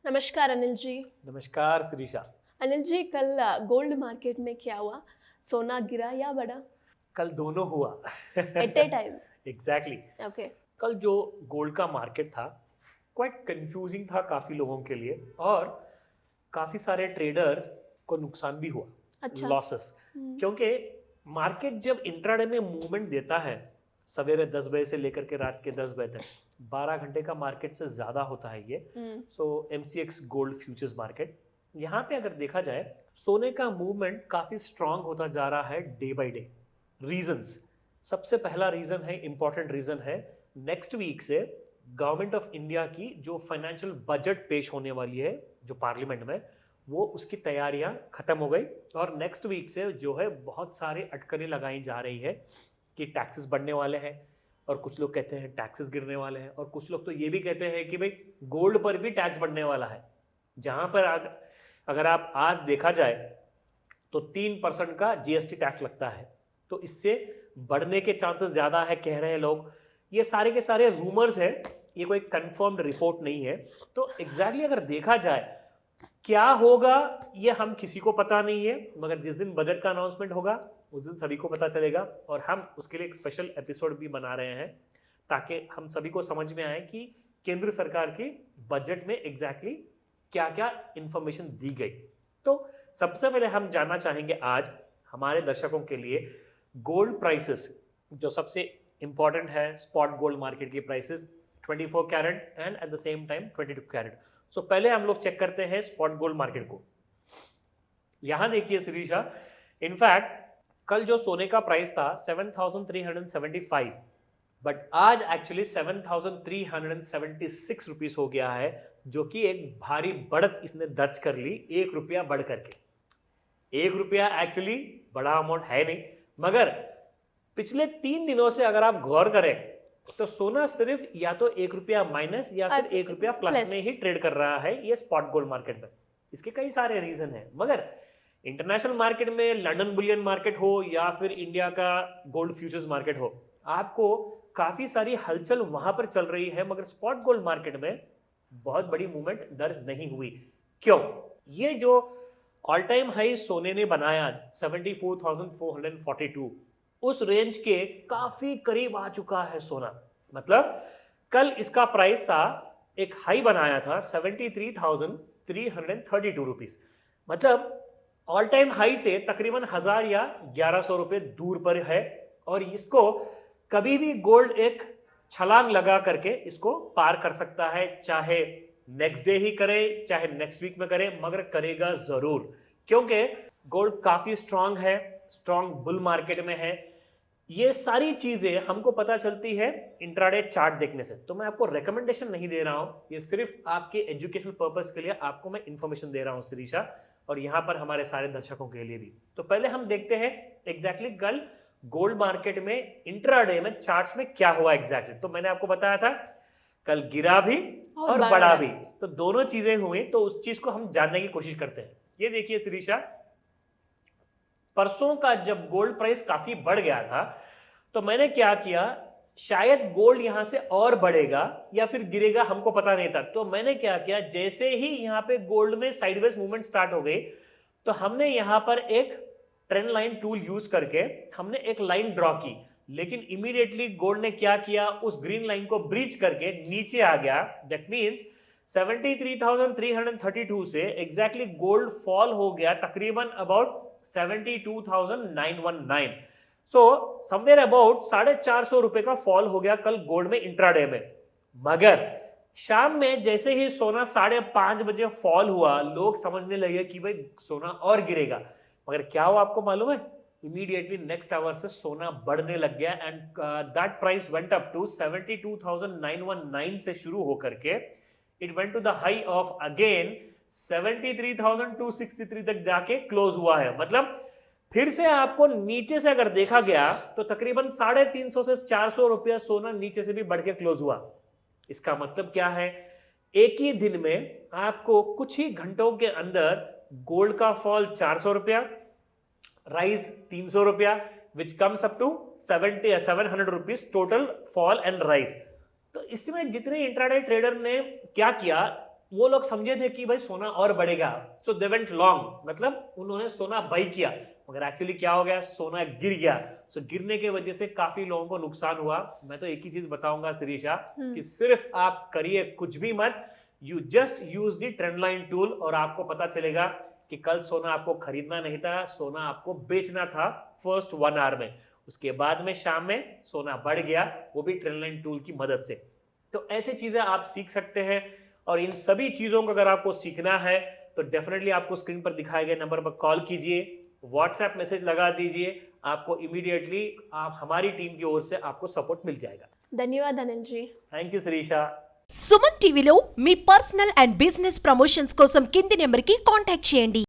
नमस्कार अनिल जी। नमस्कार शिरीषा। अनिल जी, कल गोल्ड मार्केट में क्या हुआ? सोना गिरा या बढ़ा? कल दोनों हुआ। At a time? Exactly okay. कल जो गोल्ड का मार्केट था क्वाइट कंफ्यूजिंग था काफ़ी लोगों के लिए, और काफ़ी सारे ट्रेडर्स को नुकसान भी हुआ, अच्छा। लॉसेस। हम्म। क्योंकि मार्केट जब इंट्राडे में मूवमेंट देता है सवेरे 10 बजे से लेकर के रात के 10 बजे तक, 12 घंटे का मार्केट से ज़्यादा होता है ये। हम्म। सो MCX गोल्ड फ्यूचर्स मार्केट, यहाँ पे अगर देखा जाए सोने का मूवमेंट काफ़ी स्ट्रांग होता जा रहा है डे बाय डे। रीजंस, सबसे पहला रीज़न है, इंपॉर्टेंट रीज़न है, नेक्स्ट वीक से गवर्नमेंट ऑफ इंडिया की जो फाइनेंशियल बजट पेश होने वाली है जो पार्लियामेंट में, वो उसकी तैयारियां खत्म हो गई। और नेक्स्ट वीक से जो है बहुत सारे अटकलें लगाई जा रही है कि टैक्सेस बढ़ने वाले हैं, और कुछ लोग कहते हैं टैक्सेस गिरने वाले हैं, और कुछ लोग तो ये भी कहते हैं कि भाई गोल्ड पर भी टैक्स बढ़ने वाला है। जहां पर अगर आप आज देखा जाए तो 3% का GST टैक्स लगता है, तो इससे बढ़ने के चांसेस ज़्यादा है कह रहे हैं लोग। ये सारे के सारे रूमर्स है, ये कोई कंफर्म्ड रिपोर्ट नहीं है। तो एग्जैक्टली अगर देखा जाए क्या होगा ये हम किसी को पता नहीं है, मगर जिस दिन बजट का अनाउंसमेंट होगा उस दिन सभी को पता चलेगा। और हम उसके लिए एक स्पेशल एपिसोड भी बना रहे हैं ताकि हम सभी को समझ में आए कि केंद्र सरकार के बजट में एग्जैक्टली क्या क्या इंफॉर्मेशन दी गई। तो सबसे पहले हम जानना चाहेंगे आज हमारे दर्शकों के लिए गोल्ड प्राइसेस, जो सबसे इंपॉर्टेंट है स्पॉट गोल्ड मार्केट की prices, 24 carat and at the same time 22 carat. So पहले हम लोग चेक करते हैं स्पॉट गोल्ड मार्केट को। यहां देखिए शिरीषा, इनफैक्ट कल जो सोने का प्राइस था 7,375, बट आज एक्चुअली 7,376 रुपीज हो गया है, जो कि एक भारी बढ़त इसने दर्ज कर ली, 1 रुपया बढ़ करके। 1 रुपया एक्चुअली बड़ा अमाउंट है नहीं, मगर पिछले 3 दिनों से अगर आप गौर करें तो सोना सिर्फ या तो 1 रुपया माइनस या फिर 1 रुपया प्लस में ही ट्रेड कर रहा है ये स्पॉट गोल्ड मार्केट में। इसके कई सारे रीजन है, मगर इंटरनेशनल मार्केट में लंदन बुलियन मार्केट हो या फिर इंडिया का गोल्ड फ्यूचर्स मार्केट हो, आपको काफी सारी हलचल वहां पर चल रही है, मगर स्पॉट गोल्ड मार्केट में बहुत बड़ी मूवमेंट दर्ज नहीं हुई। क्यों? ये जो ऑल टाइम हाई सोने ने बनाया 74,442, उस रेंज के काफी करीब आ चुका है सोना। मतलब कल इसका प्राइस था, एक हाई बनाया था 73,332 रुपीज, मतलब ऑल टाइम हाई से तकरीबन 1000 या 1100 रुपए दूर पर है। और इसको कभी भी गोल्ड एक छलांग लगा करके इसको पार कर सकता है, चाहे नेक्स्ट डे ही करे चाहे नेक्स्ट वीक में करे, मगर करेगा जरूर, क्योंकि गोल्ड काफी स्ट्रांग है, स्ट्रांग बुल मार्केट में है। ये सारी चीजें हमको पता चलती है इंट्राडे चार्ट देखने से। तो मैं आपको रेकमेंडेशन नहीं दे रहा हूं, ये सिर्फ आपके एजुकेशनल पर्पस के लिए आपको मैं इंफॉर्मेशन दे रहा हूं शिरीषा, और यहां पर हमारे सारे दर्शकों के लिए भी। तो पहले हम देखते हैं एग्जैक्टली कल गोल्ड मार्केट में इंट्राडे में चार्ट्स में क्या हुआ एग्जैक्टली। तो मैंने आपको बताया था कल गिरा भी और बढ़ा भी, तो दोनों चीजें हुई, तो उस चीज को हम जानने की कोशिश करते हैं। ये देखिए शिरीषा, परसों का जब गोल्ड प्राइस काफी बढ़ गया था तो मैंने क्या किया, शायद गोल्ड यहां से और बढ़ेगा या फिर गिरेगा, हमको पता नहीं था। तो मैंने क्या किया, जैसे ही यहां पे गोल्ड में साइडवेज मूवमेंट स्टार्ट हो गई तो हमने यहां पर एक ट्रेंड लाइन टूल यूज करके हमने एक लाइन ड्रॉ की। लेकिन इमीडिएटली गोल्ड ने क्या किया, उस ग्रीन लाइन को ब्रीच करके नीचे आ गया। दैट मीन्स 73,332 से एग्जैक्टली गोल्ड फॉल हो गया तकरीबन अबाउट 72,919। सो समवेयर अबाउट 450 रुपए का फॉल हो गया कल गोल्ड में इंट्राडे में। मगर शाम में जैसे ही सोना 5:30 बजे फॉल हुआ, लोग समझने लगे कि भाई सोना और गिरेगा, मगर क्या हुआ आपको मालूम है? इमीडिएटली नेक्स्ट आवर से सोना बढ़ने लग गया, and that price went up to 72,919 से शुरू होकर के it went to the high of again 73,263 तक जाके क्लोज हुआ है। मतलब फिर से आपको नीचे से अगर देखा गया तो तकरीबन 350 से 400 रुपया सोना नीचे से भी बढ़ के क्लोज हुआ। इसका मतलब क्या है, एक ही दिन में आपको कुछ ही घंटों के अंदर गोल्ड का फॉल 400 रुपया, राइज 300 रुपया, which comes up to 700 rupees total fall and rise. तो इसमें जितने इंट्राडे ट्रेडर ने क्या किया, वो लोग समझे थे कि भाई सोना और बढ़ेगा, सो दे वेंट लॉन्ग, मतलब उन्होंने सोना बाई किया, मगर एक्चुअली क्या हो गया, सोना गिर गया। सो गिरने की वजह से काफी लोगों को नुकसान हुआ। मैं तो एक ही चीज बताऊंगा शिरीषा, कि सिर्फ आप करिए कुछ भी मत, you just use the trend line tool, और आपको पता चलेगा कि कल सोना आपको खरीदना नहीं था, सोना आपको बेचना था फर्स्ट 1 आवर में। उसके बाद में शाम में सोना बढ़ गया, वो भी ट्रेंड लाइन टूल की मदद से। तो ऐसे चीजें आप सीख सकते हैं, और इन सभी चीजों को अगर आपको सीखना है तो डेफिनेटली आपको स्क्रीन पर दिखाए गए नंबर पर कॉल कीजिए, व्हाट्सएप मैसेज लगा दीजिए, आपको इमीडिएटली आप हमारी टीम की ओर से आपको सपोर्ट मिल जाएगा। धन्यवाद अनंत जी। Thank you Sirisha. సుమన్ టీవీలో మీ పర్సనల్ అండ్ బిజినెస్ ప్రమోషన్స్ కోసం కింది నెంబర్కి కాంటాక్ట్ చేయండి.